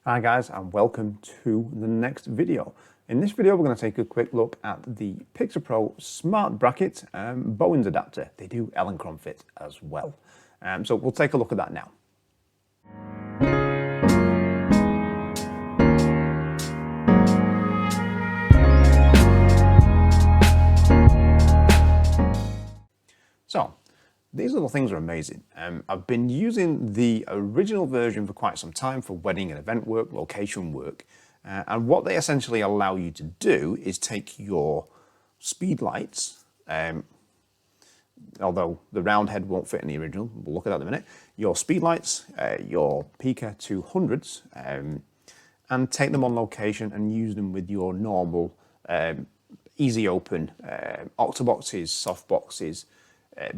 Hi guys, and welcome to the next video. In this video we're going to take a quick look at the Pixapro Smart Bracket Bowens adapter. They do Electron fit as well. So we'll take a look at that now. So these little things are amazing. I've been using the original version for quite some time for wedding and event work, location work. And what they essentially allow you to do is take your speedlights, although the round head won't fit in the original, we'll look at that in a minute, your speedlights, your Pica 200s, and take them on location and use them with your normal easy open octoboxes, softboxes,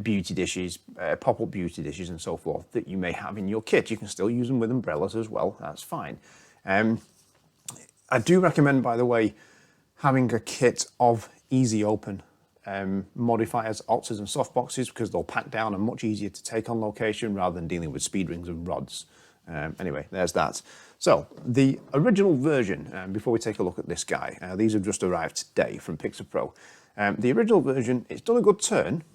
beauty dishes, pop-up beauty dishes and so forth that you may have in your kit. You can still use them with umbrellas as well, that's fine. I do recommend, by the way, having a kit of easy open modifiers, octas and softboxes because they'll pack down and much easier to take on location rather than dealing with speed rings and rods. Anyway, there's that. So the original version, before we take a look at this guy, these have just arrived today from Pixapro. The original version, it's done a good turn.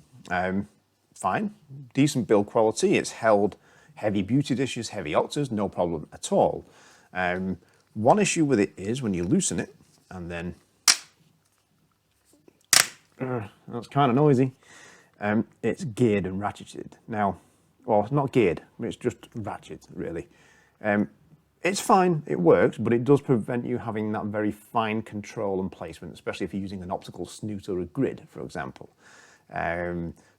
Fine, decent build quality. It's held heavy beauty dishes, heavy octas, no problem at all. One issue with it is when you loosen it and then that's kind of noisy. It's geared and ratcheted. Now, well, it's not geared, it's just ratcheted really. It's fine, it works, but it does prevent you having that very fine control and placement, especially if you're using an optical snoot or a grid, for example.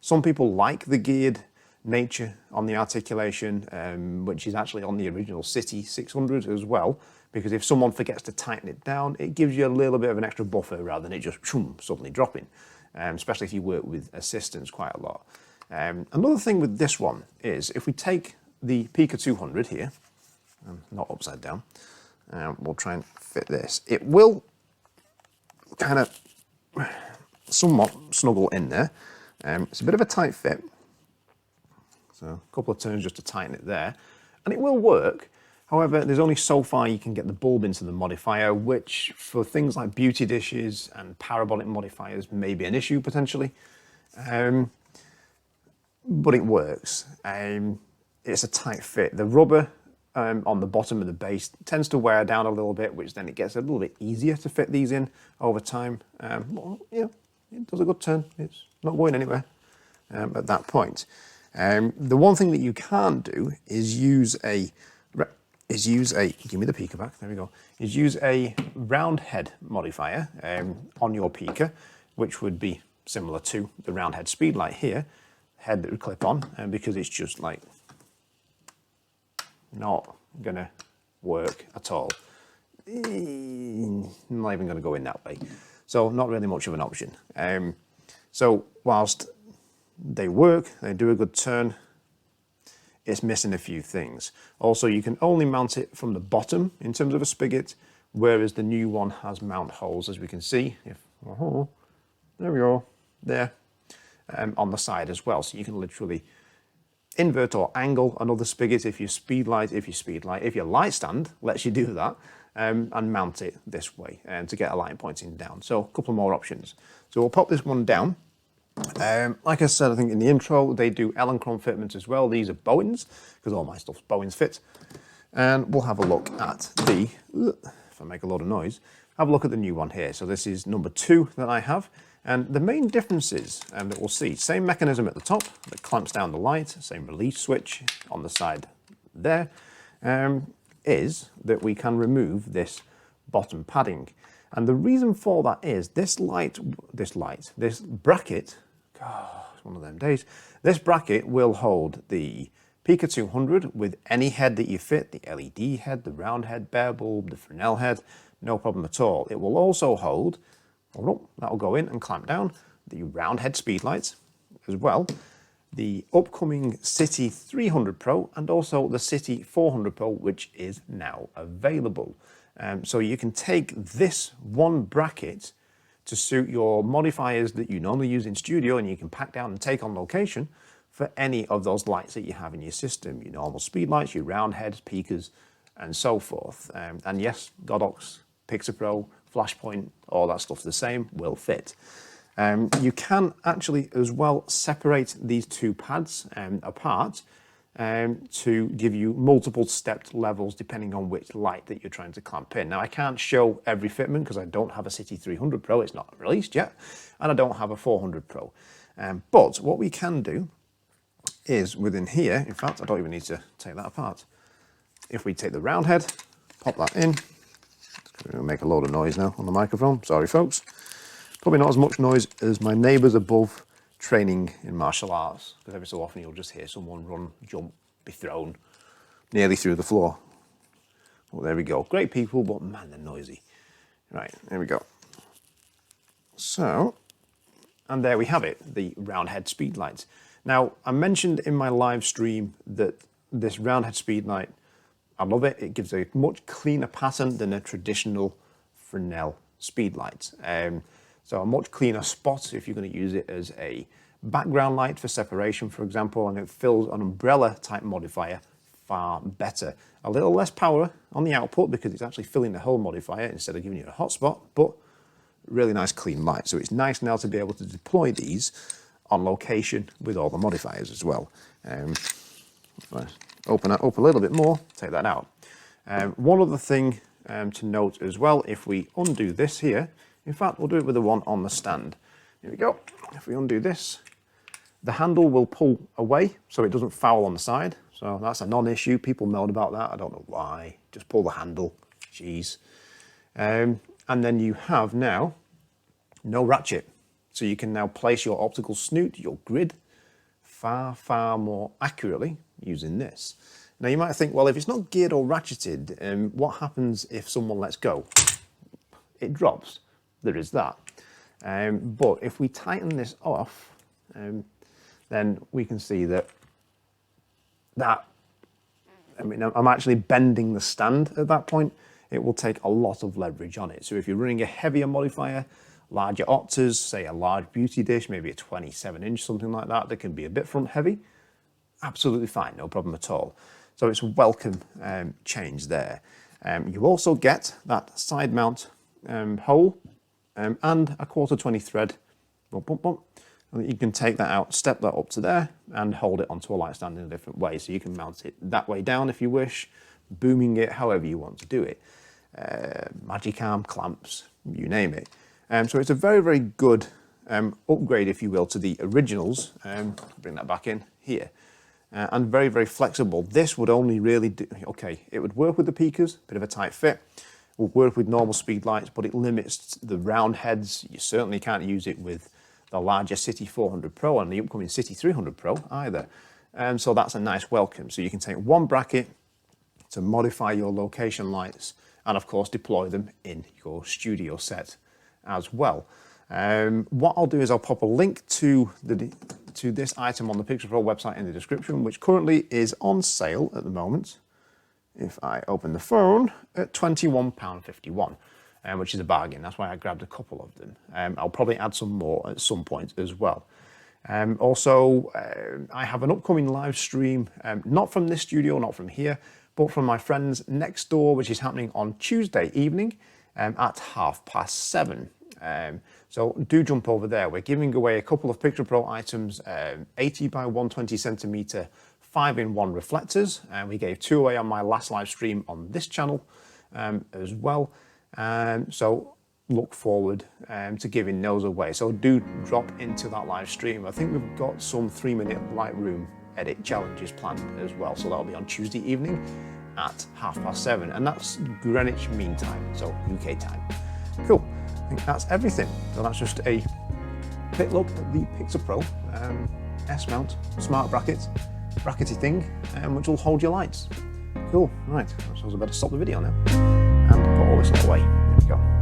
Some people like the geared nature on the articulation, which is actually on the original Citi 600 as well, because if someone forgets to tighten it down, it gives you a little bit of an extra buffer rather than it just suddenly dropping, especially if you work with assistants quite a lot. Another thing with this one is if we take the Pica 200 here, not upside down, we'll try and fit this. It will kind of somewhat snuggle in there. It's a bit of a tight fit, so a couple of turns just to tighten it there, and it will work. However, there's only so far you can get the bulb into the modifier, which for things like beauty dishes and parabolic modifiers may be an issue potentially, but it works. It's a tight fit. The rubber on the bottom of the base tends to wear down a little bit, which then it gets a little bit easier to fit these in over time. Well, yeah, it does a good turn. It's not going anywhere at that point. The one thing that you can't do is use a, give me the Pica back, there we go, is use a round head modifier on your Pica, which would be similar to the round head Speedlite here, head that would clip on, because it's just like not gonna work at all. Not even gonna go in that way. So not really much of an option. So whilst they work, they do a good turn, it's missing a few things. Also, you can only mount it from the bottom in terms of a spigot, whereas the new one has mount holes, as we can see. There we go, there, on the side as well. So you can literally invert or angle another spigot if your light stand lets you do that, and mount it this way to get a light pointing down. So a couple more options. So we'll pop this one down. Like I said, I think in the intro, they do Electron fitments as well. These are Bowens, because all my stuff's Bowens fit. And we'll have a look at the, if I make a lot of noise, have a look at the new one here. So this is number 2 that I have. And the main differences that we'll see, same mechanism at the top that clamps down the light, same release switch on the side there, is that we can remove this bottom padding. And the reason for that is this bracket, God, it's one of them days, this bracket will hold the Pica 200 with any head that you fit, the LED head, the round head, bare bulb, the Fresnel head, no problem at all. It will also hold, that'll go in and clamp down, the round head speedlights as well, the upcoming Citi 300 Pro and also the Citi 400 Pro, which is now available. So you can take this one bracket to suit your modifiers that you normally use in studio, and you can pack down and take on location for any of those lights that you have in your system, your normal speed lights, your round heads, Picas, and so forth. And yes, Godox, Pixapro, Flashpoint, all that stuff the same, will fit. You can actually as well separate these two pads apart to give you multiple stepped levels depending on which light that you're trying to clamp in. Now I can't show every fitment because I don't have a Citi 300 Pro, it's not released yet, and I don't have a 400 Pro. But what we can do is within here, in fact I don't even need to take that apart. If we take the round head, pop that in, it's going to make a load of noise now on the microphone, sorry folks. Probably not as much noise as my neighbours above training in martial arts, because every so often you'll just hear someone run, jump, be thrown nearly through the floor. Well, there we go. Great people, but man, they're noisy. Right, there we go. So, and there we have it, the round head Speedlite. Now, I mentioned in my live stream that this round head Speedlite, I love it. It gives a much cleaner pattern than a traditional Fresnel Speedlite. So a much cleaner spot if you're going to use it as a background light for separation, for example, and it fills an umbrella type modifier far better. A little less power on the output because it's actually filling the whole modifier instead of giving you a hot spot, but really nice clean light. So it's nice now to be able to deploy these on location with all the modifiers as well. If I open that up a little bit more, take that out. One other thing to note as well, if we undo this here, in fact, we'll do it with the one on the stand. Here we go. If we undo this, the handle will pull away so it doesn't foul on the side. So that's a non-issue. People moan about that. I don't know why. Just pull the handle. Jeez. And then you have now no ratchet. So you can now place your optical snoot, your grid, far, far more accurately using this. Now you might think, well, if it's not geared or ratcheted, what happens if someone lets go? It drops. There is that. But if we tighten this off, then we can see that I mean, I'm actually bending the stand at that point. It will take a lot of leverage on it. So if you're running a heavier modifier, larger optas, say a large beauty dish, maybe a 27-inch, something like that, that can be a bit front heavy, absolutely fine, no problem at all. So it's a welcome change there. You also get that side mount hole and a 1/4-20 thread. Bump, bump, bump. And you can take that out, step that up to there, and hold it onto a light stand in a different way. So you can mount it that way down if you wish, booming it however you want to do it. Magic arm, clamps, you name it. So it's a very, very good upgrade, if you will, to the originals. Bring that back in here. And very, very flexible. This would only really do, okay, it would work with the peakers, bit of a tight fit. Will work with normal speed lights, but it limits the round heads. You certainly can't use it with the larger Citi 400 Pro and the upcoming Citi 300 Pro either. So that's a nice welcome. So you can take one bracket to modify your location lights and of course deploy them in your studio set as well. What I'll do is I'll pop a link to this item on the Pixapro website in the description, which currently is on sale at the moment. If I open the phone at £21.51, which is a bargain. That's why I grabbed a couple of them. I'll probably add some more at some point as well. Also, I have an upcoming live stream, not from this studio, not from here, but from my friends next door, which is happening on Tuesday evening at 7:30. So do jump over there. We're giving away a couple of Pixapro items, 80 by 120 centimeter 5-in-1 reflectors, and we gave 2 away on my last live stream on this channel as well. So look forward to giving those away. So do drop into that live stream. I think we've got some 3-minute Lightroom edit challenges planned as well. So that'll be on Tuesday evening at 7:30, and that's Greenwich Mean Time, so UK time. Cool. I think that's everything. So that's just a quick look at the Pixapro S-mount Smart Bracket brackety thing, which will hold your lights. Cool, right, I suppose I better stop the video now and put all this away. There we go.